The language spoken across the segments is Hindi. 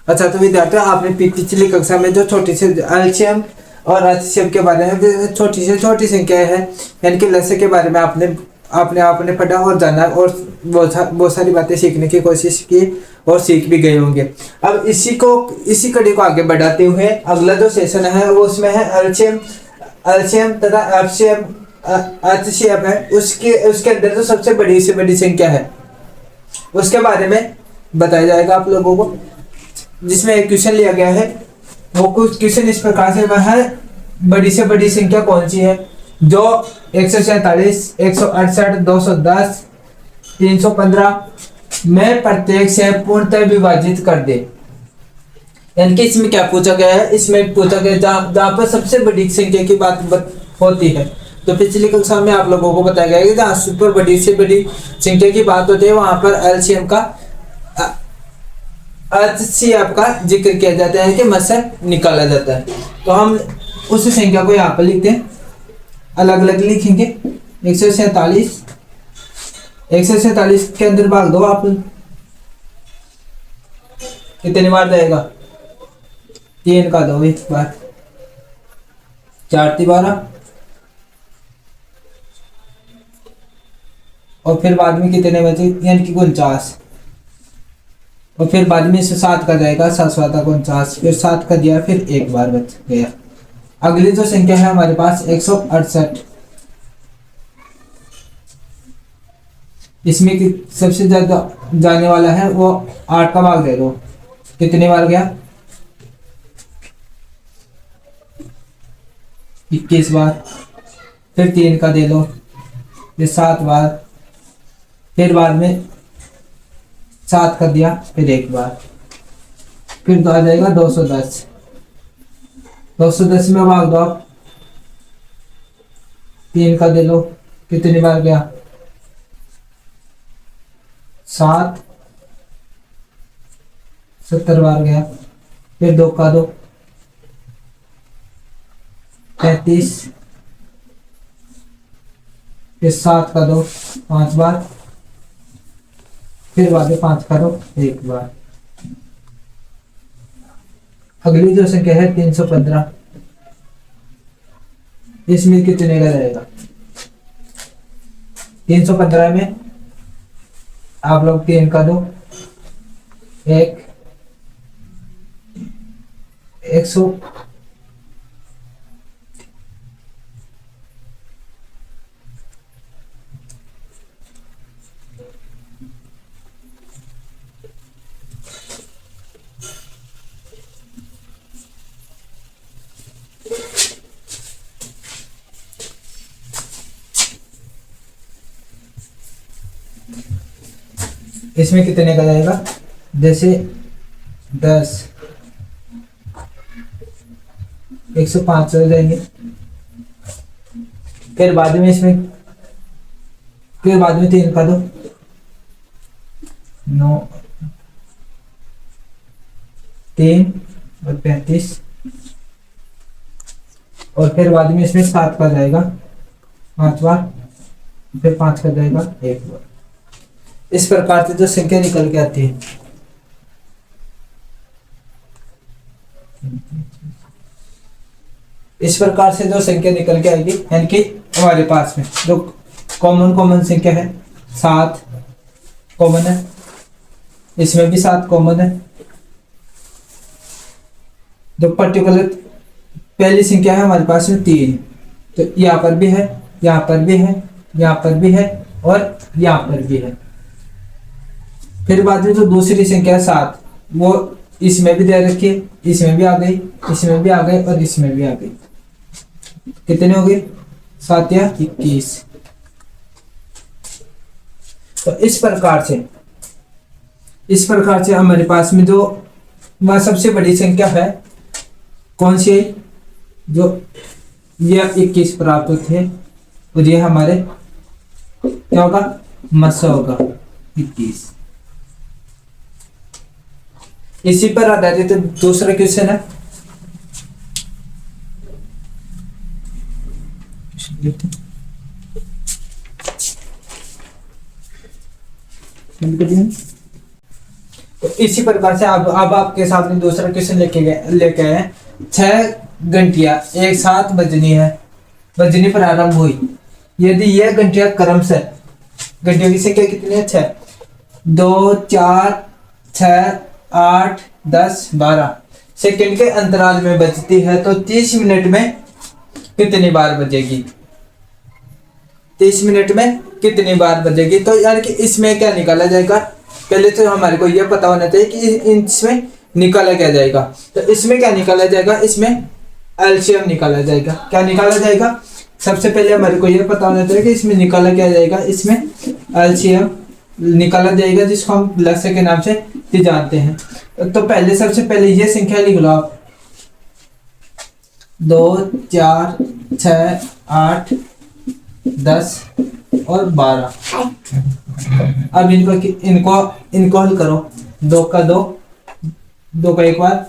अच्छा तो विद्यार्थियों, आपने पिछली कक्षा में जो छोटी सी एलसीएम और एचसीएफ के बारे में छोटी से छोटी संख्या है यानी कि लसागु के बारे में आपने पढ़ा और जाना और बहुत सारी बातें सीखने की कोशिश की और सीख भी गए होंगे। अब इसी कड़ी को आगे बढ़ाते हुए अगला जो सेशन है वो उसमें है एलसीएम एलसीएम तथा एफसीएम एचसीएफ है। उसके अंदर जो सबसे बड़ी से बड़ी संख्या है उसके बारे में बताया जाएगा आप लोगों को, जिसमें एक क्वेश्चन लिया गया है। वो कुछ क्वेश्चन इस प्रकार से वह है, बड़ी से बड़ी संख्या कौन सी है जो 147, 168, 210, 315 में प्रत्येक से पूर्णतः विभाजित कर दे। यानी कि इसमें क्या पूछा गया है, इसमें पूछा गया जहाँ पर सबसे बड़ी संख्या की बात होती है। तो पिछली कक्षा में आप लोगों को बताया गया कि जहाँ पर बड़ी से बड़ी संख्या की बात होती है वहां पर एलसीएम का एचसीएफ का जिक्र किया जाता है कि मसर निकाला जाता है। तो हम उस संख्या को यहाँ पर लिखते हैं, अलग अलग लिखेंगे। 147 के अंदर भाग दो आप, कितनी बार जाएगा? 3 का दो एक बार, 4 × 12 और फिर बाद में कितने बचे यानी कि 49 और फिर बाद में से 7 का जाएगा, 7 7 49, फिर 7 का दिया, फिर एक बार बच गया। अगली जो संख्या है हमारे पास 168। इसमें सबसे ज्यादा जाने वाला है वो 8 का भाग दे दो, कितने बार गया? 21 बार। फिर 3 का दे लो, फिर 7 बार, फिर बाद में 7 का दिया, फिर एक बार, फिर तो आ जाएगा 210। 210 में भाग दो आप, 3 का दे लो, कितनी बार गया? 7, 70 बार गया। फिर 2 का दो, 35, फिर 7 का दो 5 बार, फिर बाद में 5 का दो एक बार। अगली जो संख्या है 315, इसमें कितने का जाएगा? 315 में आप लोग 3 का दो, 100 इसमें कितने का जाएगा? जैसे 10, 105 हो जाएंगे। फिर बाद में 3 का दो, 9, 3 और 35 और फिर बाद में इसमें 7 का जाएगा 5 बार, फिर 5 का जाएगा एक बार। इस प्रकार से जो संख्या निकल के आती है, इस प्रकार से जो संख्या निकल के आएगी यानी कि हमारे पास में जो कॉमन संख्या है 7 कॉमन है, इसमें भी 7 कॉमन है। जो पर्टिकुलर पहली संख्या है हमारे पास में 3, तो यहाँ पर भी है, यहाँ पर भी है, यहाँ पर भी है और यहाँ पर भी है। फिर बाद में जो दूसरी संख्या है 7, वो इसमें भी दे रखी है, इसमें भी आ गई, इसमें भी आ गई और इसमें भी आ गई। कितने हो गए? 7 या 21। तो इस प्रकार से हमारे पास में जो वह सबसे बड़ी संख्या है कौन सी है? जो यह 21 प्राप्त होती है और ये हमारे क्या होगा? मसा होगा 21। इसी पर आधारित दूसरा क्वेश्चन है। तो इसी प्रकार से अब आपके सामने दूसरा क्वेश्चन लेके आए हैं। 6 घंटियां एक साथ बजनी प्रारंभ हुई, यदि यह घंटियां क्रम से, घंटियों की संख्या कितनी है? 6, 2, 4, 6, 8, 10, 12 सेकंड के अंतराल में बजती है तो 30 मिनट में कितनी बार बजेगी? 30 मिनट में कितनी बार बजेगी? तो यार कि इसमें क्या निकाला जाएगा? पहले तो हमारे को यह पता होना चाहिए कि इसमें निकाला क्या जाएगा। तो इसमें क्या निकाला जाएगा? इसमें एलसीएम निकाला जाएगा। क्या निकाला जाएगा? सबसे पहले हमारे को यह पता होना चाहिए कि इसमें निकाला क्या जाएगा। इसमें एलसीएम निकाला जाएगा, जिसको हम लक्ष्य के नाम से भी जानते हैं। तो पहले सबसे पहले ये संख्या लिख लो आप, 2, 4, 6, 8, 10 और 12। अब इनको हल करो। 2 का 2, 2 का 1 बार,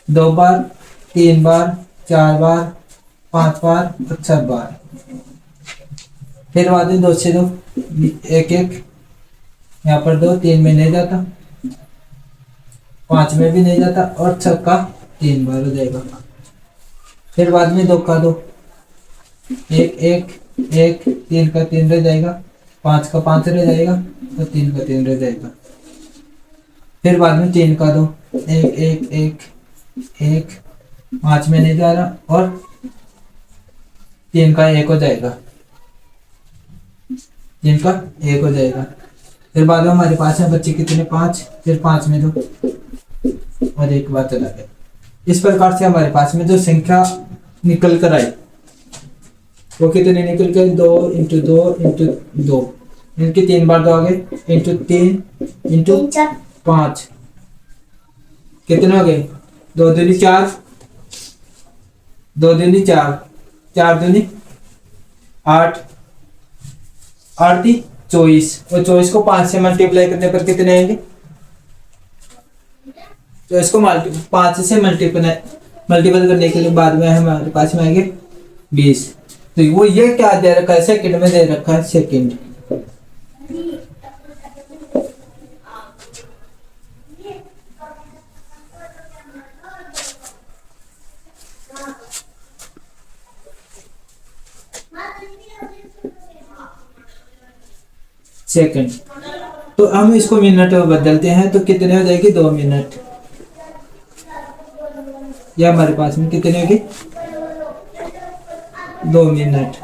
2 बार, 3 बार, 4 बार, 5 बार और 6 बार। फिर बाद में 2 से 2, 1 1, यहाँ पर 2, 3 में नहीं जाता, 5 में भी नहीं जाता और 6 का 3 बार हो जाएगा। फिर बाद में 2 का 2, 1 1 1, 3 का 3 रह जाएगा, 5 का 5 रह जाएगा और 3 का 3 रह जाएगा। फिर बाद में 3 का 2, 1 1 1 1, 5 में नहीं जा रहा और 3 का 1 हो जाएगा, 3 का 1 हो जाएगा। फिर बाद में हमारे पास है बच्चे कितने? 5, फिर 5 में 2 और 1 बार चला गया। इस प्रकार से हमारे पास में जो संख्या निकल कर आई वो कितने निकल गए? 2 इंटू 2 इंटू 2, इनके 3 बार 2 आ गए, इंटू 3 इंटू 5 कितने हो गए? 2 दूनी 4, 2 दूनी 4, 4 दूनी 8, 8 दी 24 और 24 को 5 से मल्टीप्लाई करने पर कितने आएंगे? 24 को 5 से मल्टीपल करने के लिए बाद में हमारे पास में आएंगे 20। तो वो ये क्या दे रखा है? सेकंड में दे रखा है, सेकंड। सेकंड। तो हम इसको मिनट में बदलते हैं तो कितने हो जाएगी? 2 मिनट। या हमारे पास में कितने होगी? 2 मिनट।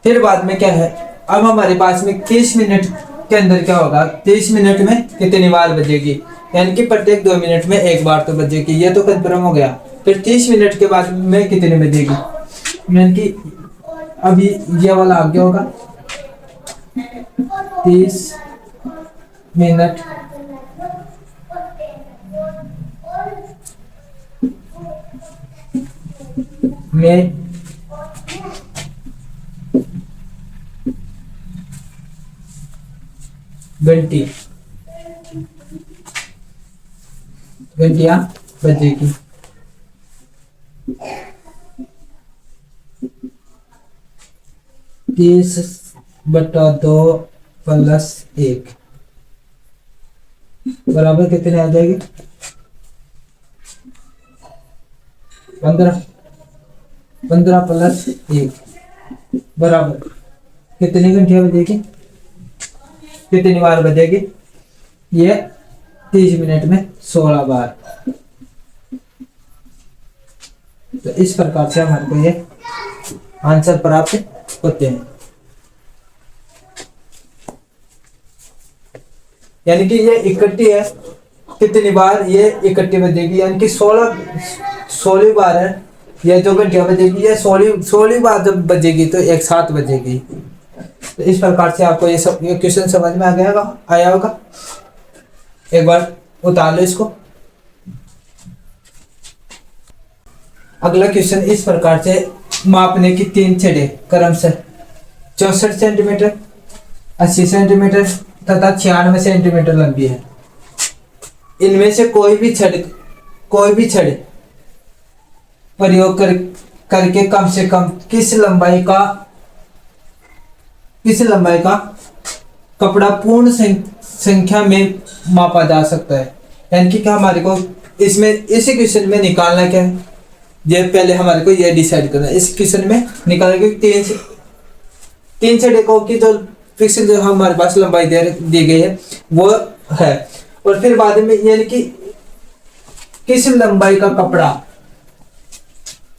फिर बाद में क्या है? अब हमारे पास में 30 मिनट के अंदर क्या होगा? 30 मिनट में कितनी बार बजेगी? यानी कि प्रत्येक 2 मिनट में 1 बार तो बजेगी, ये तो कंफर्म हो गया। फिर 30 मिनट के बाद में कितनी बजेगी? यानी कि अभी ये वाला आगे होगा 30 मिनट में घंटियां बजेगी। 30/2 प्लस 1 बराबर कितने आ जाएगी? 15। 15 प्लस 1 बराबर कितनी घंटियां बजेगी? कितनी बार बजेगी? ये 30 मिनट में 16 बार। तो इस प्रकार से हमारे को ये आंसर प्राप्त होते हैं। यानी कि ये इकट्ठी है, कितनी बार ये इकट्ठी बजेगी? यानी कि 16 बार है ये जो घंटियां बजेगी, ये 16 बार जब बजेगी तो एक साथ बजेगी। तो इस प्रकार से आपको ये क्वेश्चन समझ में आया होगा। एक बार उतार लो इसको। अगला क्वेश्चन इस प्रकार से, मापने की 3 छड़ें क्रमशः 64 सेंटीमीटर, 80 सेंटीमीटर तथा 96 सेंटीमीटर लंबी है। इनमें से कोई भी छड़ प्रयोग करके कम से कम किस लंबाई का कपड़ा पूर्ण संख्या में मापा जा सकता है। यानी कि क्या हमारे को इसमें इसी क्वेश्चन में निकालना क्या है, ये पहले हमारे को ये डिसाइड करना है। इस क्वेश्चन में निकालना कि तीन से देखो कि जो पिक्सल जो हमारे पास लंबाई दी गई है वो है, और फिर बाद में यानी कि किस लंबाई का कपड़ा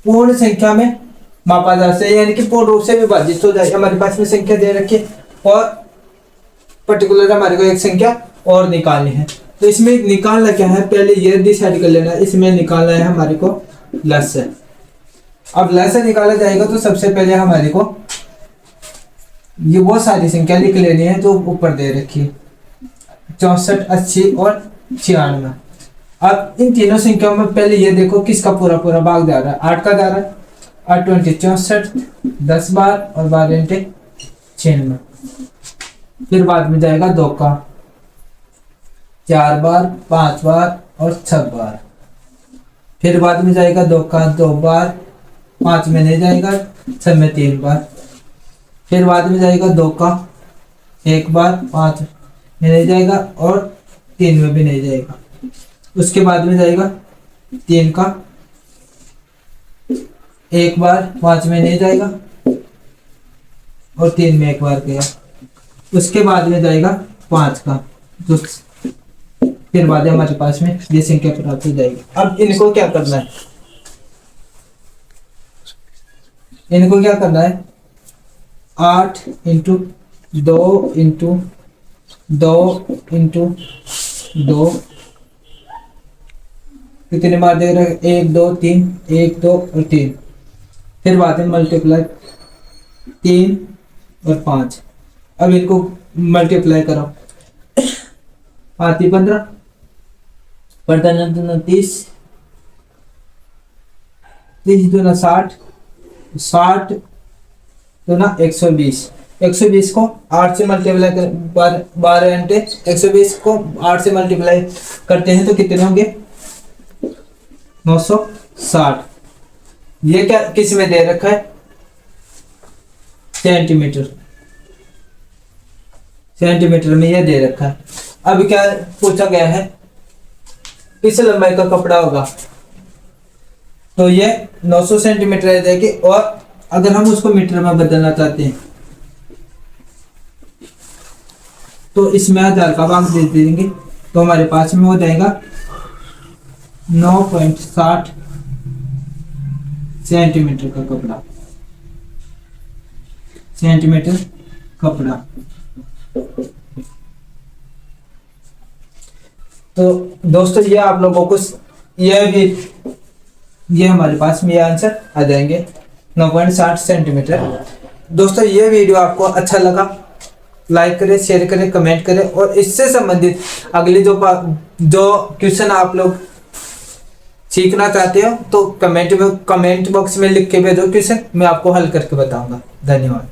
पूर्ण संख्या में मापा जा सकता है, यानी कि पूर्ण रूप से विभाजित हो जाए। हमारे पास में संख्या दे रखी है और पर्टिकुलर हमारे को एक संख्या और निकालनी है। तो इसमें निकालना क्या है, पहले ये डिसाइड कर लेना है। इसमें निकालना है हमारे को लसागु। अब लसागु निकाला जाएगा तो सबसे पहले हमारे को ये वो सारी संख्या लिख लेनी है जो ऊपर दे रखी है, 64, 80 और 96। अब इन तीनों संख्याओं में पहले ये देखो किसका पूरा पूरा भाग जा रहा है, 8 का जा रहा है। 8 20 64, 10 बार और 12 × 96। फिर बाद में जाएगा 2 का, 4 बार, 5 बार और 6 बार। फिर बाद में जाएगा 2 का 2 बार, 5 में नहीं जाएगा, 6 में 3 बार। फिर बाद में जाएगा 2 का 1 बार, 5 में नहीं जाएगा और 3 में भी नहीं जाएगा। उसके बाद में जाएगा 3 का 1 बार, 5 में नहीं जाएगा और 3 में 1 बार गया। उसके बाद में जाएगा 5 का, जो फिर बाद में हमारे पास में ये संख्या प्राप्त हो जाएगी। अब इनको क्या करना है, इनको क्या करना है, 8 × 2 × 2 × 2 कितने बार दे रहे हैं, 1 2 3, 1 2 और 3। फिर बाद में मल्टीप्लाई 3 और 5। अब इनको मल्टीप्लाई करो, 5 × 15, 30, 30 दूना 60, 60 दूना 120। 120 को 8 से मल्टीप्लाई कर 12 घंटे 120 को 8 से मल्टीप्लाई करते हैं तो कितने होंगे, 960। ये क्या किस में दे रखा है, सेंटीमीटर में ये दे रखा है। अब क्या पूछा गया है, किस लंबाई का कपड़ा होगा, तो ये 900 सेंटीमीटर रह जाएगी। और अगर हम उसको मीटर में बदलना चाहते हैं तो इसमें 1000 का भाग दे देंगे तो हमारे पास में हो जाएगा 9.60 सेंटीमीटर का कपड़ा, सेंटीमीटर कपड़ा। तो दोस्तों ये आप लोगों को ये हमारे पास में ये आंसर आ जाएंगे 9.60 सेंटीमीटर। दोस्तों ये वीडियो आपको अच्छा लगा, लाइक करें, शेयर करें, कमेंट करें, और इससे संबंधित अगले जो क्वेश्चन आप लोग सीखना चाहते हो तो कमेंट बॉक्स में लिख के भेजो क्वेश्चन, मैं आपको हल करके बताऊंगा। धन्यवाद।